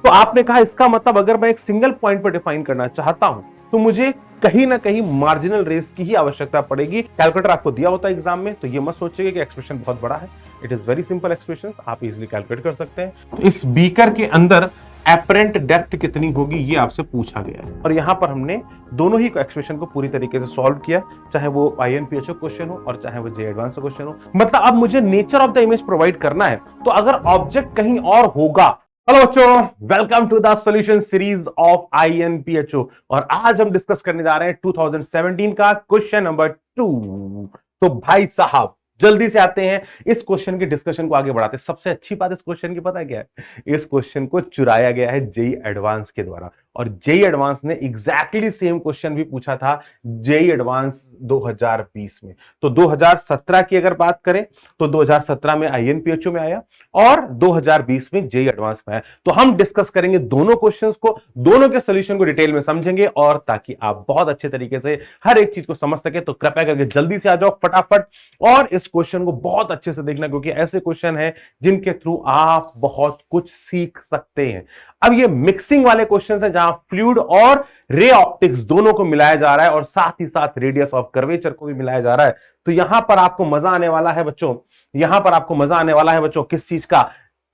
तो आपने कहा इसका मतलब अगर मैं एक सिंगल पॉइंट पर डिफाइन करना चाहता हूं तो मुझे कहीं ना कहीं मार्जिनल रेस की ही आवश्यकता पड़ेगी। कैलकुलेटर आपको दिया होता है एग्जाम में, तो ये मत सोचिए कि एक्सप्रेशन बहुत बड़ा है। It is very simple expression, आप इजिली कैलकुलेट कर सकते हैं। तो इस बीकर के अंदर एपरेंट डेप्थ कितनी होगी ये आपसे पूछा गया है, और यहां पर हमने दोनों ही एक्सप्रेशन को पूरी तरीके से सॉल्व किया, चाहे वो आईएनपीएचओ क्वेश्चन हो और चाहे वो जे एडवांस क्वेश्चन हो। मतलब अब मुझे nature of the image provide करना है, तो अगर ऑब्जेक्ट कहीं और होगा। हेलो बच्चों, welcome to the solution series of INPhO, और आज हम डिस्कस करने जा रहे हैं 2017 का क्वेश्चन नंबर 2। तो भाई साहब जल्दी से आते हैं इस क्वेश्चन के डिस्कशन को आगे बढ़ाते हैं। सबसे अच्छी बात इस क्वेश्चन की पता है क्या है? इस क्वेश्चन को चुराया गया है जेई एडवांस के द्वारा, और जेई एडवांस ने एग्जैक्टली सेम क्वेश्चन भी पूछा था जेई एडवांस 2020 में। तो 2017 की अगर बात करें तो 2017 में आईएनपीएचओ में आया और 2020 में जेई एडवांस में आया। तो हम डिस्कस करेंगे दोनों क्वेश्चंस को, दोनों के सॉल्यूशन को डिटेल में समझेंगे, और ताकि आप बहुत अच्छे तरीके से हर एक चीज को समझ सके तो कृपया करके जल्दी से आ जाओ फटाफट, और इस क्वेश्चन को बहुत अच्छे से देखना, क्योंकि ऐसे क्वेश्चन हैं जिनके थ्रू आप बहुत कुछ सीख सकते हैं। अब ये मिक्सिंग वाले क्वेश्चन हैं जहां फ्लूइड और रे ऑप्टिक्स दोनों को मिलाया जा रहा है, और साथ ही साथ रेडियस ऑफ कर्वेचर को भी मिलाया जा रहा है। तो यहां पर आपको मजा आने वाला है बच्चों, यहां पर आपको मजा आने वाला है बच्चों, किस चीज का?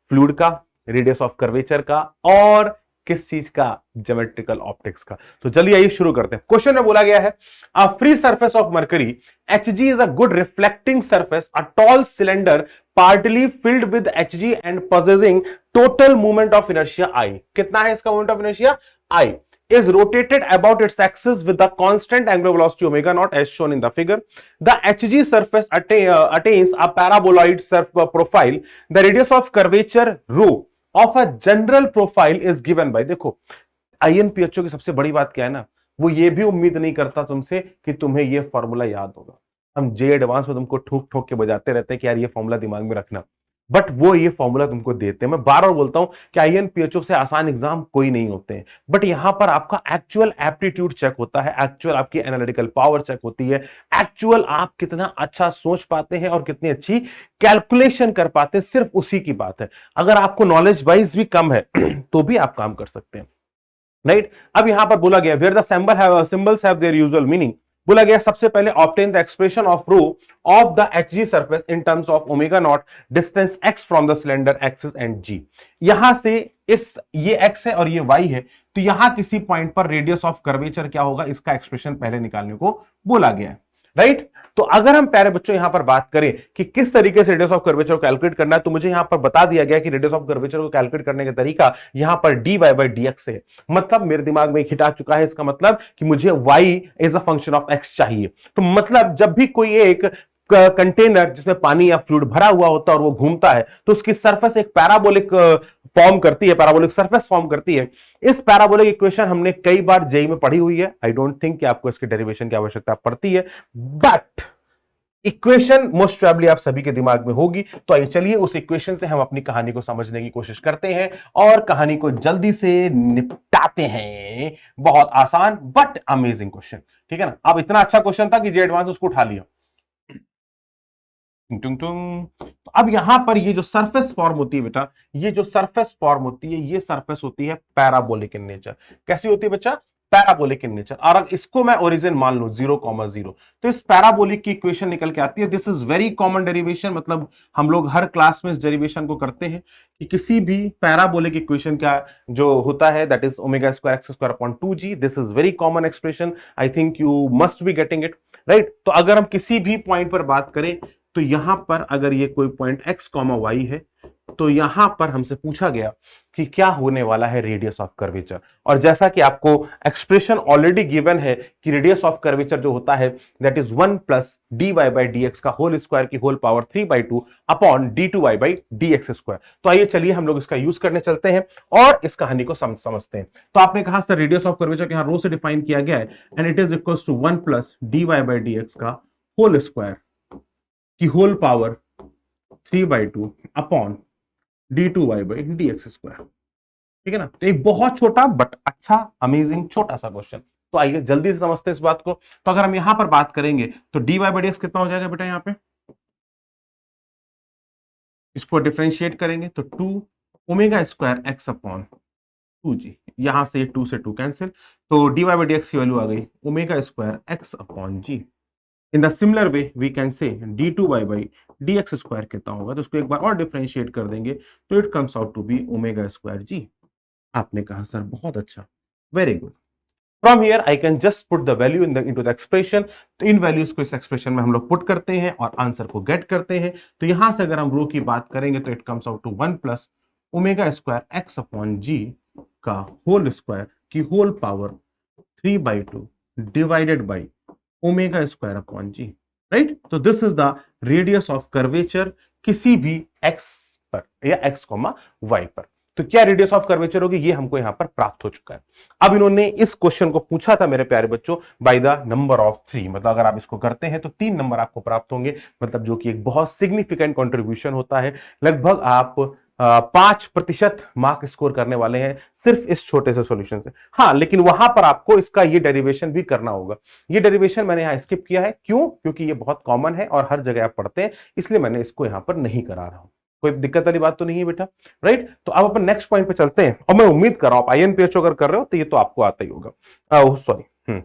फ्लूइड का, रेडियस ऑफ कर्वेचर का, और किस चीज का? ज्योमेट्रिकल ऑप्टिक्स का। तो चलिए आइए शुरू करते हैं। क्वेश्चन में बोला गया है a free surface of mercury Hg is a good reflecting surface, a tall cylinder partly filled with Hg and possessing total moment of inertia I. कितना है इसका moment of inertia? I is rotated about its axis with the constant angular velocity omega naught as shown in the figure. The Hg surface attains a paraboloid profile. The radius of curvature rho of a general profile is given by, देखो आईएनपीएचओ की सबसे बड़ी बात क्या है ना, वो ये भी उम्मीद नहीं करता तुमसे कि तुम्हें ये फॉर्मूला याद होगा। हम जे एडवांस में तुमको ठोक ठोक के बजाते रहते हैं कि यार ये फॉर्मूला दिमाग में रखना, बट वो ये फॉर्मूला तुमको देते हैं। मैं बार बार बोलता हूं कि आईएनपीएचओ से आसान एग्जाम कोई नहीं होते हैं, बट यहां पर आपका एक्चुअल एप्टीट्यूड चेक होता है, एक्चुअल आपकी एनालिटिकल पावर चेक होती है, एक्चुअल आप कितना अच्छा सोच पाते हैं और कितनी अच्छी कैलकुलेशन कर पाते हैं, सिर्फ उसी की बात है। अगर आपको नॉलेज वाइज भी कम है तो भी आप काम कर सकते हैं, राइट? अब यहां पर बोला गया where the symbols have their usual meaning, बोला गया सबसे पहले obtain the expression of rho of the Hg surface in terms of omega naught distance x from the cylinder axis and g. यहां से ये एक्स है और ये वाई है, तो यहां किसी पॉइंट पर रेडियस ऑफ कर्वेचर क्या होगा इसका एक्सप्रेशन पहले निकालने को बोला गया है, राइट? तो अगर हम प्यारे बच्चों यहां पर बात करें कि किस तरीके से रेडियस ऑफ कर्वेचर को कैलकुलेट करना है, तो मुझे यहां पर बता दिया गया कि रेडियस ऑफ कर्वेचर को कैलकुलेट करने का तरीका यहां पर dy बाई dx है। मतलब मेरे दिमाग में हिट आ चुका है, इसका मतलब कि मुझे y is a function of x चाहिए। तो मतलब जब भी कोई एक कंटेनर जिसमें पानी या फ्लूइड भरा हुआ होता है और वो घूमता है, तो उसकी सरफेस एक पैराबोलिक फॉर्म करती है, पैराबोलिक सरफेस फॉर्म करती है। इस पैराबोलिक इक्वेशन हमने कई बार जेई में पढ़ी हुई है, आई डोंट थिंक कि आपको इसके डेरिवेशन की आवश्यकता पड़ती है, बट इक्वेशन मोस्ट प्रोबेबली आप सभी के दिमाग में होगी। तो आइए चलिए उस इक्वेशन से हम अपनी कहानी को समझने की कोशिश करते हैं और कहानी को जल्दी से निपटाते हैं। बहुत आसान बट अमेजिंग क्वेश्चन, ठीक है ना? अब इतना अच्छा क्वेश्चन था कि जे एडवांस उसको उठा लिया। तो अब यहां पर ये जो सरफेस फॉर्म होती है बेटा, ये जो सरफेस फॉर्म होती है, ये सरफेस होती है पैराबोलिक इन नेचर। कैसी होती है बच्चा? Parabolic in nature. और अगर इसको मैं ओरिजिन मान लूं 0,0, तो इस पैराबोलिक की इक्वेशन निकल के आती है। This is very common derivation, मतलब हम लोग हर क्लास में इस डेरिवेशन को करते हैं कि किसी भी पैराबोलिक इक्वेशन का जो होता है that is omega square x square upon 2g। This is very common expression, I think you must be getting it, right? तो अगर हम किसी भी पॉइंट पर बात करें, तो यहां पर अगर ये कोई पॉइंट x, y है, तो यहां पर हमसे पूछा गया कि क्या होने वाला है रेडियस ऑफ कर्वेचर। और जैसा कि आपको एक्सप्रेशन ऑलरेडी गिवन है कि रेडियस ऑफ कर्वेचर जो होता है that is 1 plus dy by dx का होल स्क्वायर की whole power 3/2 upon d2y by dx square. तो आइए चलिए हम लोग इसका यूज करने चलते हैं और इस कहानी को समझते हैं। तो आपने कहा सर रेडियस ऑफ कर्वेचर यहां रो से डिफाइन किया गया है and it is equal to 1 plus dy by dx का होल स्क्वायर की whole power 3/2 upon d2y by dx square, ठीक है ना? तो एक बहुत छोटा बट अच्छा अमेजिंग छोटा सा क्वेश्चन। तो आइए जल्दी से समझते हैं इस बात को। तो अगर हम यहां पर बात करेंगे तो dy बाई dx कितना हो जाएगा बेटा? यहां पे इसको डिफरेंशिएट करेंगे तो 2 omega square x upon 2g, यहां से 2 से 2 कैंसिल, तो dy बाई डी एक्स की वैल्यू आ गई omega square x upon g. In the similar way we can say d2y by d x square कितना होगा, तो उसको एक बार और डिफरेंशिएट कर देंगे तो it comes out to be omega square g. आपने कहा सर बहुत अच्छा, very good. From here I can just put the value into the expression, तो इन वैल्यूज को इस एक्सप्रेशन में हम लोग पुट करते हैं और आंसर को गेट करते हैं। तो यहां से अगर हम रो की बात करेंगे तो it comes out to 1 plus omega square x upon g का होल स्क्वायर की whole power 3/2 divided by omega square upon g, right. तो this is the radius of curvature किसी भी एक्स पर या एक्स कॉमा वाई पर। तो क्या रेडियस ऑफ कर्वेचर होगी, ये हमको यहां पर प्राप्त हो चुका है। अब इन्होंने इस क्वेश्चन को पूछा था मेरे प्यारे बच्चों बाय द नंबर ऑफ 3, मतलब अगर आप इसको करते हैं तो 3 नंबर आपको प्राप्त होंगे, मतलब जो कि एक बहुत सिग्निफिकेंट कंट्रीब्यूशन होता है। लगभग आप 5% मार्क स्कोर करने वाले हैं सिर्फ इस छोटे से सॉल्यूशन से। हाँ, लेकिन वहां पर आपको इसका ये डेरिवेशन भी करना होगा। ये डेरिवेशन मैंने यहां स्किप किया है, क्यों? क्योंकि ये बहुत कॉमन है और हर जगह आप पढ़ते हैं, इसलिए मैंने इसको यहां पर नहीं करा रहा हूं। कोई दिक्कत वाली बात तो नहीं है बेटा, राइट। तो अब अपन नेक्स्ट पॉइंट पे चलते हैं, और मैं उम्मीद कर रहा हूं आप आईएनपीएचओ अगर कर रहे हो तो ये तो आपको आता ही होगा। सॉरी।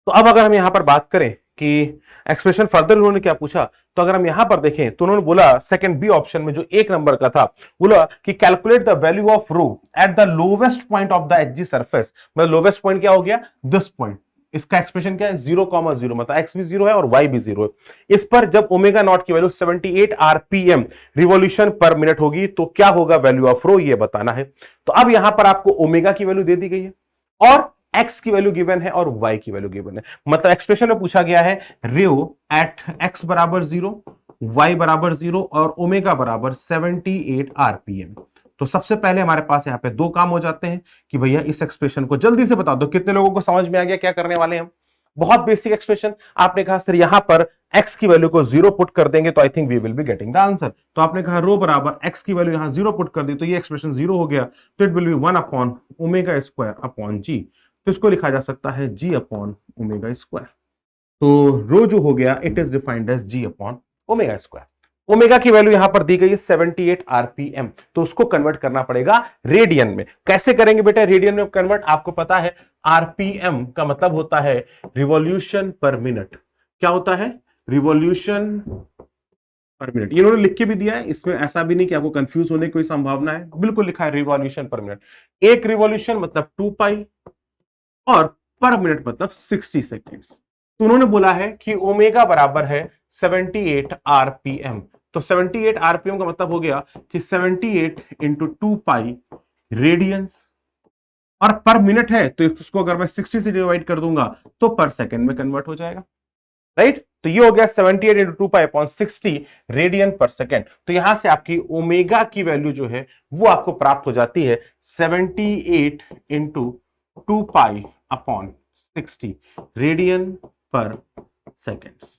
तो अब अगर हम यहां पर बात करें कि एक्सप्रेशन फर्दर उन्होंने क्या पूछा, तो अगर हम यहां पर देखें तो उन्होंने बोला सेकंड बी ऑप्शन में जो 1 नंबर का था, बोला कि calculate the value of rho at the lowest point of the Hg surface. मतलब लोवेस्ट पॉइंट क्या हो गया, दिस पॉइंट। इसका एक्सप्रेशन क्या है, 0,0, मतलब एक्स भी 0 है और वाई भी 0 है। इस पर जब ओमेगा नॉट की वैल्यू 78 आरपीएम रिवॉल्यूशन पर मिनट होगी तो क्या होगा वैल्यू ऑफ रो, ये बताना है। तो अब यहां पर आपको ओमेगा की वैल्यू दे दी गई है और x की वैल्यू गिवन है और y की वैल्यू गिवन है। मतलब एक्सप्रेशन में पूछा गया है रेओ एट x बराबर 0, y बराबर 0 और ओमेगा बराबर 78 आरपीएम। तो सबसे पहले हमारे पास यहां पे 2 काम हो जाते हैं कि भैया इस एक्सप्रेशन को जल्दी से बता दो। कितने लोगों को समझ में आ गया क्या करने वाले हम? बहुत बेसिक एक्सप्रेशन। आपने कहा सर यहां पर x की वैल्यू को 0 पुट कर देंगे तो I think we will be getting the answer. तो आपने कहा रो बराबर x की वैल्यू यहां 0 पुट कर दी तो ये एक्सप्रेशन 0 हो गया, तो it will be 1 upon omega square upon g. तो इसको लिखा जा सकता है g अपॉन ओमेगा स्क्वायर। तो रो जो हो गया it is defined as g upon omega square. Omega की वैल्यू यहां पर दी गई है 78 आरपीएम, तो उसको कन्वर्ट करना पड़ेगा रेडियन में। कैसे करेंगे बेटा रेडियन में कन्वर्ट? आपको पता है आरपीएम का मतलब होता है रिवॉल्यूशन पर मिनट। क्या होता है? रिवॉल्यूशन पर मिनट। इन्होंने लिख के भी दिया है, इसमें ऐसा भी नहीं कि आपको कंफ्यूज होने की कोई संभावना है, बिल्कुल लिखा है रिवॉल्यूशन पर मिनट। एक रिवॉल्यूशन मतलब 2 पाई और पर मिनट मतलब 60 सेकेंड्स। तो उन्होंने बोला है कि ओमेगा बराबर है 78 आरपीएम। तो 78 आरपीएम का मतलब हो गया कि 78 इंटू 2 पाई रेडियंस, और पर मिनट है तो इसको अगर मैं 60 से डिवाइड कर दूंगा तो पर सेकेंड में कन्वर्ट हो जाएगा, राइट। तो ये हो गया 78 इंटू 2 पाई अपॉन 60 रेडियन पर सेकेंड। तो यहां से आपकी ओमेगा की वैल्यू जो है वो आपको प्राप्त हो जाती है 78 इंटू 2 पाई अपॉन 60 रेडियन पर सेकेंड्स।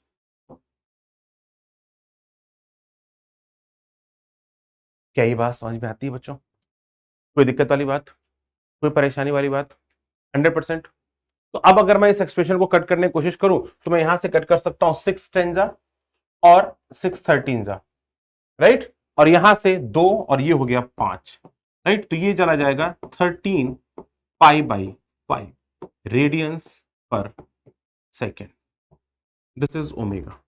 क्या ये बात समझ में आती है बच्चों? कोई दिक्कत वाली बात, कोई परेशानी वाली बात? 100%। तो अब अगर मैं इस एक्सप्रेशन को कट करने की कोशिश करूं तो मैं यहां से कट कर सकता हूं 6 10 जा और 6 13 जा, राइट। और यहां से 2 और ये हो गया 5, राइट। तो ये चला जाएगा 13 पाई बाई 5 रेडियंस पर सेकेंड। This is omega.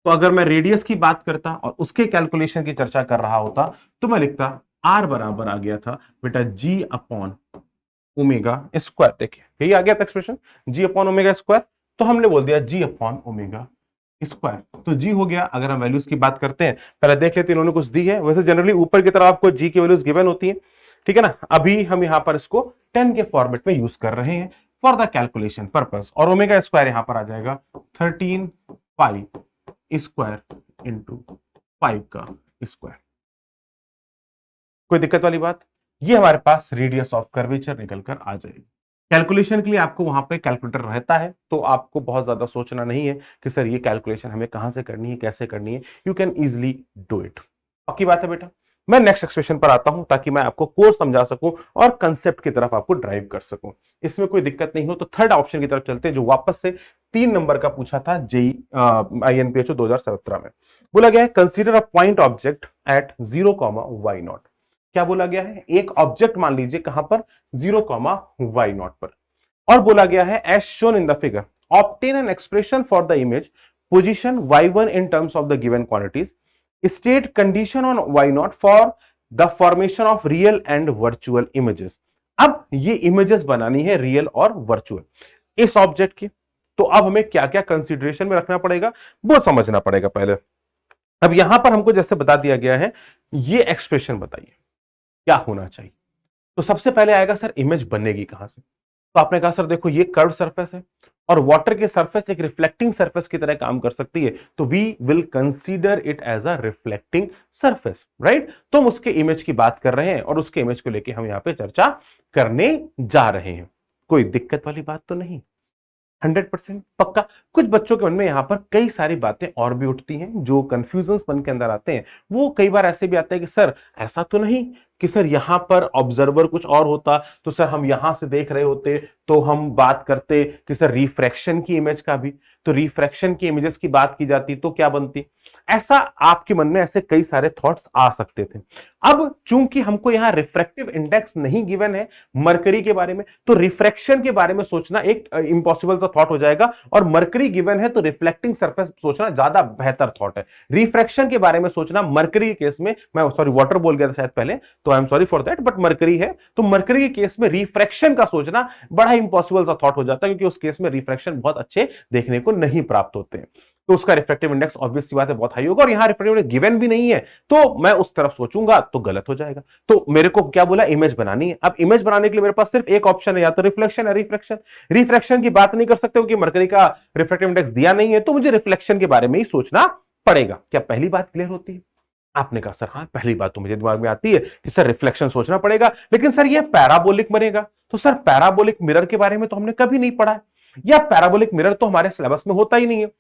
तो अगर मैं रेडियस की बात करता और उसके कैलकुलेशन की चर्चा कर रहा होता तो मैं लिखता आर बराबर आ गया था बेटा जी अपॉन ओमेगा स्क्वायर। देखिए यही आ गया था एक्सप्रेशन जी अपॉन ओमेगा स्क्वायर, तो हमने बोल दिया जी अपॉन ओमेगा स्क्वायर। तो जी हो गया। अगर हम वैल्यूज की बात करते हैं, पहले देख लेते हैं इन्होंने कुछ दी है। वैसे जनरली ऊपर की तरफ आपको जी की वैल्यूज गिवन होती है, ठीक है ना। अभी हम यहां पर इसको 10 के फॉर्मेट में यूज कर रहे हैं फॉर द कैलकुलेशन पर्पस, और ओमेगा स्क्वायर यहां पर आ जाएगा 13 पाई स्क्वायर इंटू 5 का स्क्वायर। कोई दिक्कत वाली बात? ये हमारे पास रेडियस ऑफ कर्वेचर निकल कर आ जाएगी। कैलकुलेशन के लिए आपको वहां पे कैलकुलेटर रहता है, तो आपको बहुत ज्यादा सोचना नहीं है कि सर ये कैलकुलेशन हमें कहां से करनी है, कैसे करनी है। You can easily do it. पक्की बात है बेटा। मैं नेक्स्ट एक्सप्रेशन पर आता हूं ताकि मैं आपको कोर्स समझा सकूं और कंसेप्ट की तरफ आपको ड्राइव कर सकूं, इसमें कोई दिक्कत नहीं हो। तो थर्ड ऑप्शन की तरफ चलते हैं जो वापस से 3 नंबर का पूछा था जेई आईएनपीएचओ 2017 में। बोला गया है consider a point object at 0, y0। क्या बोला गया है, एक ऑब्जेक्ट मान लीजिए कहां पर 0,y0 पर, और बोला गया है as shown in the figure obtain an expression for the image position y1 in terms of the given quantities, state condition on y0 for the formation of real and virtual images. अब ये images बनानी है real और virtual इस object की, तो अब हमें क्या क्या कंसीडरेशन में रखना पड़ेगा वो समझना पड़ेगा पहले। अब यहां पर हमको जैसे बता दिया गया है, ये एक्सप्रेशन बताइए क्या होना चाहिए। तो सबसे पहले आएगा सर इमेज बनेगी कहां से, तो आपने कहा सर देखो ये कर्व सरफेस है और वाटर की सरफेस एक रिफ्लेक्टिंग सरफेस की तरह काम कर सकती है, तो we will consider it as a reflecting surface, right. तो हम उसके इमेज की बात कर रहे हैं और उसके इमेज को लेके हम यहां पे चर्चा करने जा रहे हैं। कोई दिक्कत वाली बात तो नहीं, 100% पक्का। कुछ बच्चों के मन में यहां पर कई सारी बातें और भी उठती हैं, जो कंफ्यूजन्स बन के अंदर आते हैं। वो कई बार ऐसे भी आते हैं कि सर ऐसा तो नहीं कि सर यहां पर ऑब्जर्वर कुछ और होता, तो सर हम यहां से देख रहे होते तो हम बात करते कि सर रिफ्रैक्शन की इमेज का भी, तो रिफ्रैक्शन की इमेजेस की बात की जाती तो क्या बनती। ऐसा आपके मन में ऐसे कई सारे थॉट्स आ सकते थे। अब चूंकि हमको यहां रिफ्रैक्टिव इंडेक्स नहीं गिवन है मरकरी के बारे में, तो रिफ्रैक्शन के बारे में सोचना एक इम्पॉसिबल सा थॉट हो जाएगा, और मरकरी गिवन है तो रिफ्लेक्टिंग सरफेस सोचना ज्यादा बेहतर थॉट है। रिफ्रैक्शन के बारे में सोचना मरकरी के केस में, मैं सॉरी वाटर बोल गया था शायद पहले, तो I am sorry for that, but mercury है तो मरकरी के केस में रिफ्रैक्शन का सोचना बड़ा इंपॉसिबल सा थॉट हो जाता है, क्योंकि उस केस में रिफ्रैक्शन बहुत अच्छे देखने को नहीं प्राप्त होते हैं, तो उसका रिफ्रैक्टिव इंडेक्स ऑब्वियस सी बात है बहुत हाई होगा, और यहां रिफ्रैक्टिव इंडेक्स गिवन भी नहीं है, तो मैं उस तरफ सोचूंगा तो गलत हो जाएगा। तो मेरे को क्या बोला, इमेज बनानी है। अब इमेज बनाने के लिए मेरे पास सिर्फ एक ऑप्शन है, या तो रिफ्लेक्शन या रिफ्रैक्शन। रिफ्रैक्शन की बात नहीं कर सकते क्योंकि मरकरी का रिफ्रैक्टिव इंडेक्स दिया नहीं है, तो मुझे रिफ्लेक्शन के बारे में ही सोचना पड़ेगा। क्या पहली बात क्लियर होती है? आपने कहा सर हाँ पहली बात तो मुझे दिमाग में आती है कि सर रिफ्लेक्शन सोचना पड़ेगा, लेकिन सर ये पैराबोलिक बनेगा, तो सर पैराबोलिक मिरर के बारे में तो हमने कभी नहीं पढ़ा है, या पैराबोलिक मिरर तो हमारे सिलेबस में होता ही नहीं है।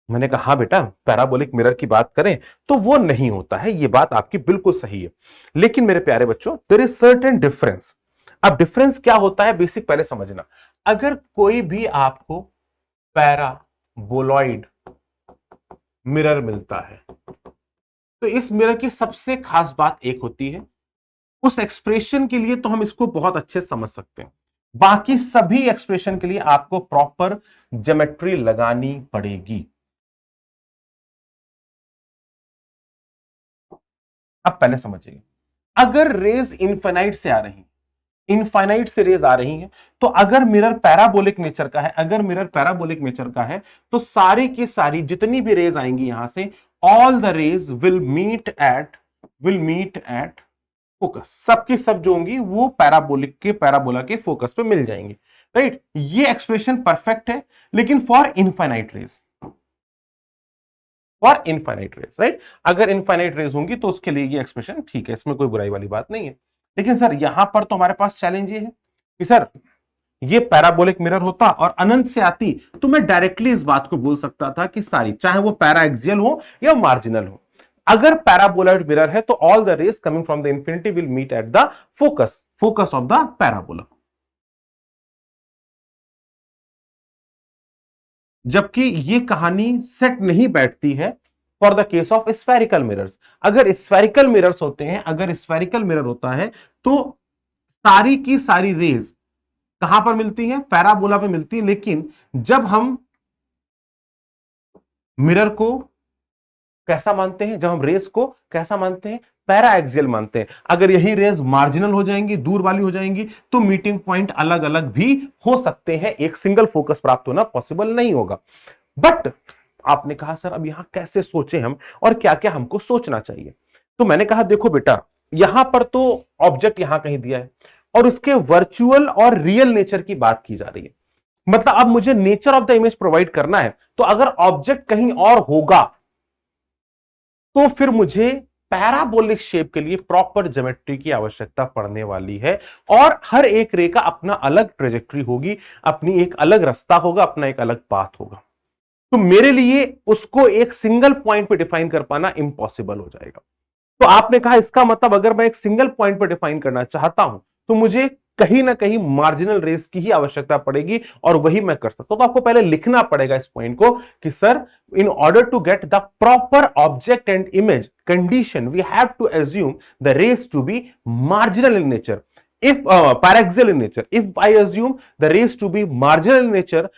मैंने कहा हाँ बेटा, पैराबोलिक मिरर की बात करें तो वो नहीं होता है, ये बात आपकी बिल्कुल सही है, लेकिन मेरे प्यारे बच्चों देयर इज सर्टेन डिफरेंस। अब डिफरेंस क्या होता है बेसिक पहले समझना। अगर कोई भी आपको पैराबोलॉइड मिरर मिलता है, तो इस मिरर की सबसे खास बात एक होती है, उस एक्सप्रेशन के लिए तो हम इसको बहुत अच्छे से समझ सकते हैं, बाकी सभी एक्सप्रेशन के लिए आपको प्रॉपर ज्योमेट्री लगानी पड़ेगी। अब पहले समझिए, अगर रेज इनफाइनाइट से आ रही, इनफाइनाइट से रेज आ रही हैं, तो अगर मिरर पैराबोलिक नेचर का है, अगर मिरर पैराबोलिक नेचर का है, तो सारी की सारी जितनी भी रेज आएंगी यहां से, all the rays will meet at focus. सबकी सब जो होंगी वो पैराबोलिक के पैराबोला के फोकस पे मिल जाएंगे, राइट। ये एक्सप्रेशन परफेक्ट है, लेकिन for infinite rays, for infinite rays, right. अगर इनफाइनाइट रेज होंगी तो उसके लिए ये एक्सप्रेशन ठीक है, इसमें कोई बुराई वाली बात नहीं है। लेकिन सर यहां पर तो हमारे पास चैलेंज ये है कि सर ये पैराबोलिक मिरर होता और अनंत से आती, तो मैं डायरेक्टली इस बात को बोल सकता था कि सारी, चाहे वो पैरा एक्सियल हो या मार्जिनल हो, अगर पैराबोलॉइड मिरर है तो all the rays coming from the infinity will meet at the focus of the parabola. जबकि ये कहानी सेट नहीं बैठती है for the case of spherical mirrors. अगर स्फेरिकल मिरर्स होते हैं, अगर स्फेरिकल मिरर होता है तो सारी की सारी रेज कहां पर मिलती है, पैराबोला पे मिलती है, लेकिन जब हम मिरर को कैसा मानते हैं, जब हम रेस को कैसा मानते हैं, पैरा एक्सियल मानते हैं। अगर यही रेस मार्जिनल हो जाएंगी, दूर वाली हो जाएंगी, तो मीटिंग पॉइंट अलग अलग भी हो सकते हैं, एक सिंगल फोकस प्राप्त होना पॉसिबल नहीं होगा। बट आपने कहा सर अब यहां कैसे सोचे हम और क्या क्या हमको सोचना चाहिए, तो मैंने कहा देखो बेटा, यहां पर तो ऑब्जेक्ट यहां कहीं दिया है और उसके वर्चुअल और रियल नेचर की बात की जा रही है, मतलब अब मुझे nature of the image provide करना है, तो अगर ऑब्जेक्ट कहीं और होगा तो फिर मुझे पैराबोलिक शेप के लिए प्रॉपर ज्योमेट्री की आवश्यकता पड़ने वाली है, और हर एक रे का अपना अलग ट्रेजेक्ट्री होगी, अपनी एक अलग रास्ता होगा, अपना एक अलग पाथ होगा। तो मेरे लिए उसको एक सिंगल पॉइंट पे डिफाइन कर पाना इंपॉसिबल हो जाएगा। तो आपने कहा इसका मतलब अगर मैं एक सिंगल पॉइंट पे डिफाइन करना चाहता हूं तो मुझे कहीं ना कहीं मार्जिनल रेस की ही आवश्यकता पड़ेगी और वही मैं कर सकता हूं। तो आपको पहले लिखना पड़ेगा इस पॉइंट को कि sir, in order to get the proper object and image condition, we have to assume the rays to be marginal in nature. If paraxial in nature, if I assume the rays to be marginal in nature,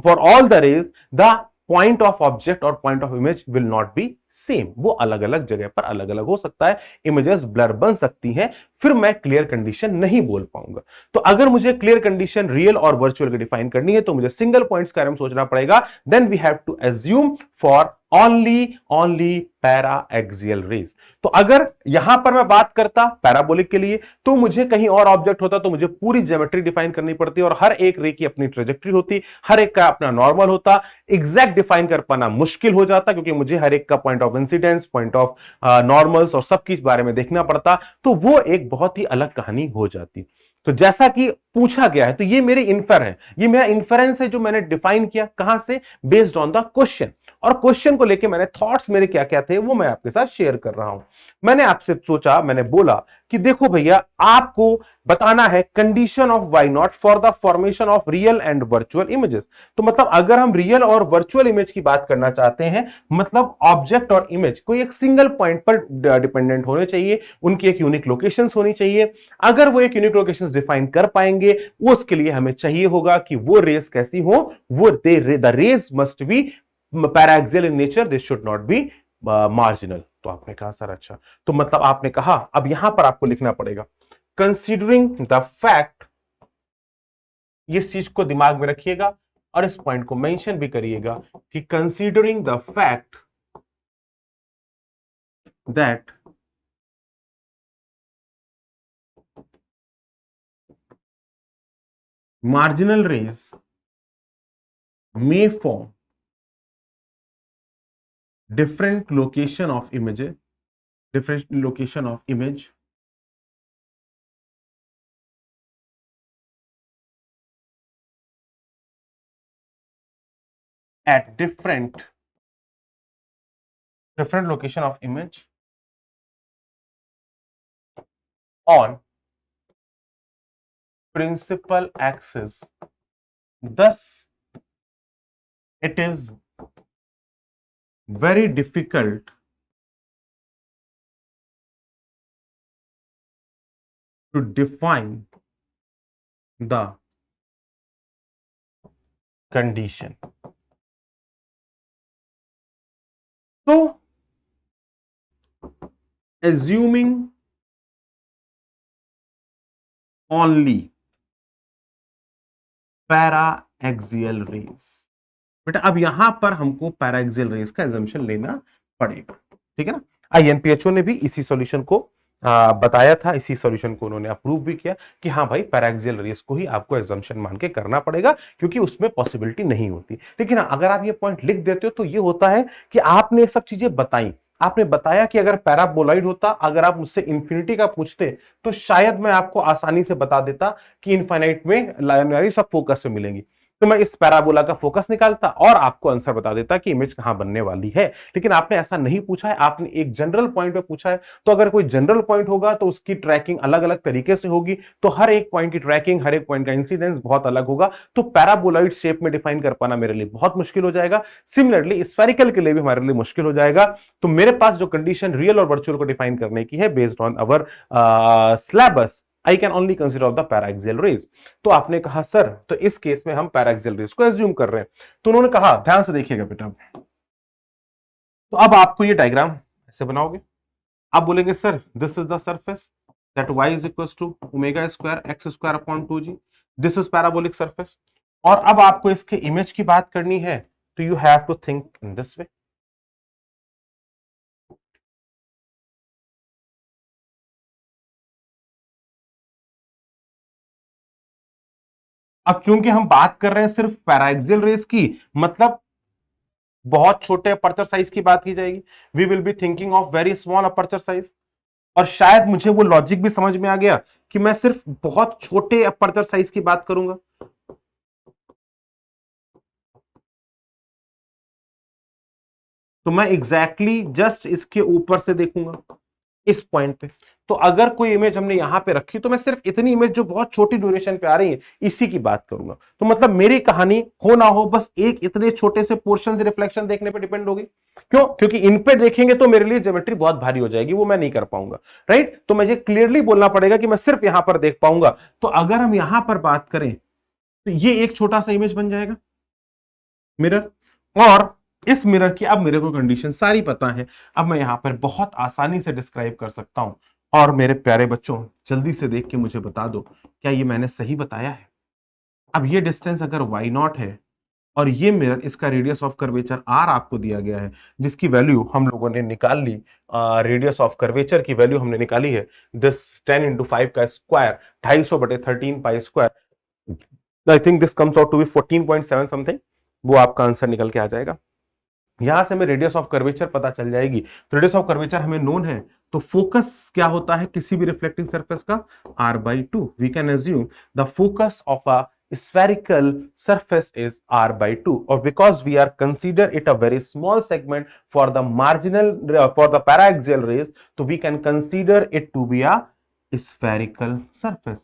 for all the rays, the point of object or point of image will not be same, वो अलग अलग जगह पर अलग अलग हो सकता है, इमेजेस ब्लर बन सकती हैं, फिर मैं क्लियर कंडीशन नहीं बोल पाऊंगा। तो अगर मुझे क्लियर कंडीशन रियल और वर्चुअल की डिफाइन करनी है तो मुझे सिंगल पॉइंट्स के बारे में सोचना पड़ेगा। Then we have to assume for only paraxial rays. तो अगर यहां पर मैं बात करता पैराबोलिक के लिए, तो मुझे कहीं और ऑब्जेक्ट होता तो मुझे पूरी ज्योमेट्री डिफाइन करनी पड़ती और हर एक रे की अपनी ट्रेजेक्ट्री होती, हर एक का अपना नॉर्मल होता, एग्जैक्ट डिफाइन कर पाना मुश्किल हो जाता क्योंकि मुझे हर एक का point of incidence, point of normals और सबके बारे में देखना पड़ता, तो वो एक बहुत ही अलग कहानी हो जाती। तो जैसा कि पूछा गया है, तो ये मेरे इन्फर है, ये मेरा इन्फरेंस है जो मैंने डिफाइन किया, कहां से? Based on the question. और क्वेश्चन को लेके मैंने थॉट्स मेरे क्या क्या थे वो मैं आपके साथ शेयर कर रहा हूं। मैंने आपसे सोचा, मैंने बोला कि देखो भैया, आपको बताना है condition of y naught for the formation of real and virtual images. तो मतलब अगर हम रियल और वर्चुअल इमेज की बात करना चाहते हैं, मतलब ऑब्जेक्ट और इमेज कोई एक सिंगल पॉइंट पर डिपेंडेंट होने चाहिए, उनकी एक यूनिक लोकेशंस होनी चाहिए। अगर वो एक यूनिक लोकेशंस डिफाइन कर पाएंगे, उसके लिए हमें चाहिए होगा कि वो रेस कैसी हो, वो the rays must be paraxial in nature, this should not be marginal. तो आपने कहा सर अच्छा, तो मतलब आपने कहा अब यहां पर आपको लिखना पड़ेगा कंसीडरिंग द फैक्ट, इस चीज को दिमाग में रखिएगा और इस पॉइंट को मेंशन भी करिएगा कि considering the fact that marginal rays may form different location of image, different location of image at different location of image on principal axis. Thus, it is very difficult to define the condition. So, assuming only paraxial rays, बेटा अब यहां पर हमको paraxial race का assumption लेना पड़ेगा, ठीक है ना। आईएनपीएचओ ने भी इसी सॉल्यूशन को बताया था, इसी सॉल्यूशन को उन्होंने अप्रूव भी किया कि हाँ भाई पैराएक्सियल रेस को ही आपको एजम्पशन मान के करना पड़ेगा क्योंकि उसमें पॉसिबिलिटी नहीं होती। लेकिन अगर आप ये पॉइंट लिख देते हो तो ये होता है कि आपने सब चीजें बताई, आपने बताया कि अगर पैराबोलॉइड होता, अगर आप मुझसे इंफिनिटी का पूछते तो शायद मैं आपको आसानी से बता देता कि इनफाइनाइट में लाइनरी सब फोकस में मिलेंगी, तो मैं इस पैराबोला का फोकस निकालता और आपको आंसर बता देता कि इमेज कहां बनने वाली है। लेकिन आपने ऐसा नहीं पूछा है, आपने एक जनरल पॉइंट पे पूछा है। तो अगर कोई जनरल पॉइंट होगा तो उसकी ट्रैकिंग अलग अलग तरीके से होगी, तो हर एक पॉइंट की ट्रैकिंग, हर एक पॉइंट का इंसिडेंस बहुत अलग होगा, तो पैराबोलॉइड शेप में डिफाइन कर पाना मेरे लिए बहुत मुश्किल हो जाएगा। सिमिलरली स्फेरिकल के लिए भी हमारे लिए मुश्किल हो जाएगा। तो मेरे पास जो कंडीशन रियल और वर्चुअल को डिफाइन करने की है based on our syllabus, I can only consider of the paraxial rays। तो आपने कहा सर, तो इस केस में हम पैराक्सियल रेस को एज्यूम कर रहे हैं। तो उन्होंने कहा, ध्यान से देखिएगा बेटा, तो अब आपको ये डायग्राम ऐसे बनाओगे, आप बोलेंगे sir this is the surface that y is equal to omega square x square upon 2g, this is parabolic surface. और अब आपको इसके इमेज की बात करनी है, तो you have to think in this way. अब चूंकि हम बात कर रहे हैं सिर्फ पैराक्सियल रेस की, मतलब बहुत छोटे अपर्चर साइज की बात की जाएगी, we will be thinking of very small aperture size. और शायद मुझे वो लॉजिक भी समझ में आ गया कि मैं सिर्फ बहुत छोटे अपर्चर साइज की बात करूंगा। तो मैं एग्जैक्टली जस्ट इसके ऊपर से देखूंगा इस पॉइंट पे। तो अगर कोई इमेज हमने यहां पे रखी तो मैं सिर्फ इतनी इमेज जो बहुत छोटी ड्यूरेशन पे आ रही है इसी की बात करूंगा। तो मतलब मेरी कहानी हो ना हो बस एक इतने छोटे से पोर्शन से रिफ्लेक्शन देखने पे डिपेंड होगी। क्यों? क्योंकि इन पे देखेंगे तो मेरे लिए ज्योमेट्री बहुत भारी हो जाएगी, वो मैं नहीं कर पाऊंगा, राइट? तो मुझे क्लियरली बोलना पड़ेगा कि मैं सिर्फ यहां पर देख पाऊंगा। तो अगर हम यहां पर बात करें तो ये एक छोटा सा इमेज बन जाएगा मिरर, और इस मिरर की अब मेरे को कंडीशन सारी पता है। अब मैं यहां पर बहुत आसानी से डिस्क्राइब कर सकता हूं। और मेरे प्यारे बच्चों जल्दी से देख के मुझे बता दो क्या ये मैंने सही बताया है? अब ये डिस्टेंस अगर y0 है और ये मिरर, इसका रेडियस ऑफ कर्वेचर r आपको दिया गया है, जिसकी वैल्यू हम लोगों ने निकाल ली, रेडियस ऑफ कर्वेचर की वैल्यू हमने निकाली है दिस 10 इंटू 5 का square 250/13 pi square, I think this comes out to be 14.7 something, वो आपका आंसर निकल के आ जाएगा। यहां से हमें रेडियस ऑफ कर्वेचर पता चल जाएगी। तो रेडियस ऑफ कर्वेचर हमें नोन है, तो फोकस क्या होता है किसी भी रिफ्लेक्टिंग सरफेस का? r/2। We can assume the focus of a spherical surface is r/2, or because we are consider it a very small segment for the marginal for the paraxial rays, so we can consider it to be a spherical surface.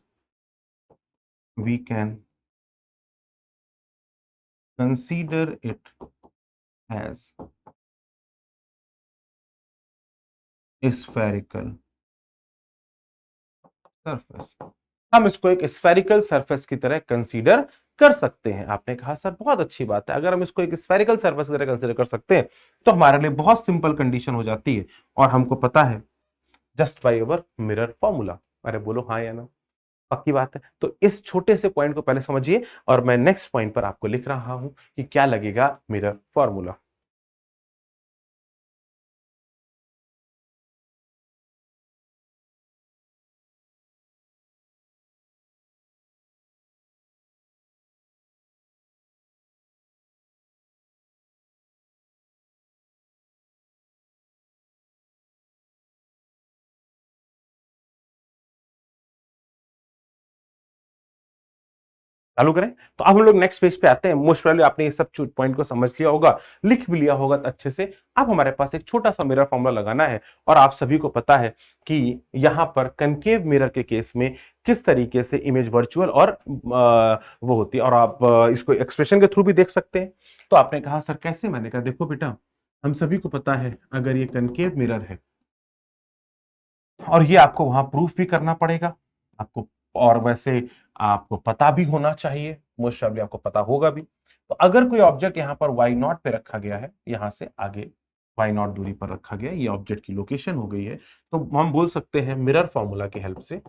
We can consider it as spherical surface. हम इसको एक spherical surface की तरह consider कर सकते हैं। आपने कहा सर बहुत अच्छी बात है, अगर हम इसको एक स्फेरिकल सरफेस की तरह कंसीडर कर सकते हैं तो हमारे लिए बहुत सिंपल कंडीशन हो जाती है, और हमको पता है just by our mirror formula. अरे बोलो हाँ या ना? पक्की बात है। तो इस छोटे से पॉइंट को पहले समझिए और मैं नेक्स्ट पॉइंट पर आपको लिख रहा हूं कि क्या लगेगा मिरर फॉर्मूला। चालू करें? तो अब हम लोग नेक्स्ट पेज पे आते हैं। मोस्ट प्रोबेबली आपने ये सब पॉइंट को समझ लिया होगा, लिख भी लिया होगा अच्छे से। अब हमारे पास एक छोटा सा मिरर फॉर्मूला लगाना है, और आप सभी को पता है कि यहां पर कनकेव मिरर के केस में किस तरीके से इमेज वर्चुअल और वो होती है, और आप इसको एक्सप्रेशन के थ्रू भी देख सकते हैं। तो आपने कहा सर कैसे? मैंने कहा देखो बेटा, हम सभी को पता है अगर ये कनकेव मिरर है और ये आपको वहां प्रूफ भी करना पड़ेगा आपको, और वैसे आपको पता भी होना चाहिए, मोस्ट प्रोबेबली आपको पता होगा भी। तो अगर कोई ऑब्जेक्ट यहां पर y0 पे रखा गया है, यहां से आगे y0 दूरी पर रखा गया है, ये ऑब्जेक्ट की लोकेशन हो गई है, तो हम बोल सकते हैं मिरर फॉर्मूला की हेल्प से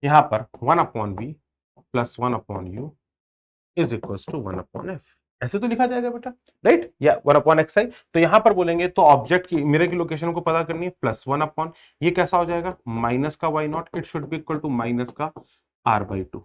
यहां पर 1/v plus 1/u is equal to 1/f। ऐसे तो लिखा जाएगा बेटा, राइट? या 1/xi। तो यहां पर बोलेंगे तो ऑब्जेक्ट की मिरर की लोकेशन को पता करनी है, प्लस 1/, ये कैसा हो जाएगा? माइनस का y0, it should be equal to minus का r/2,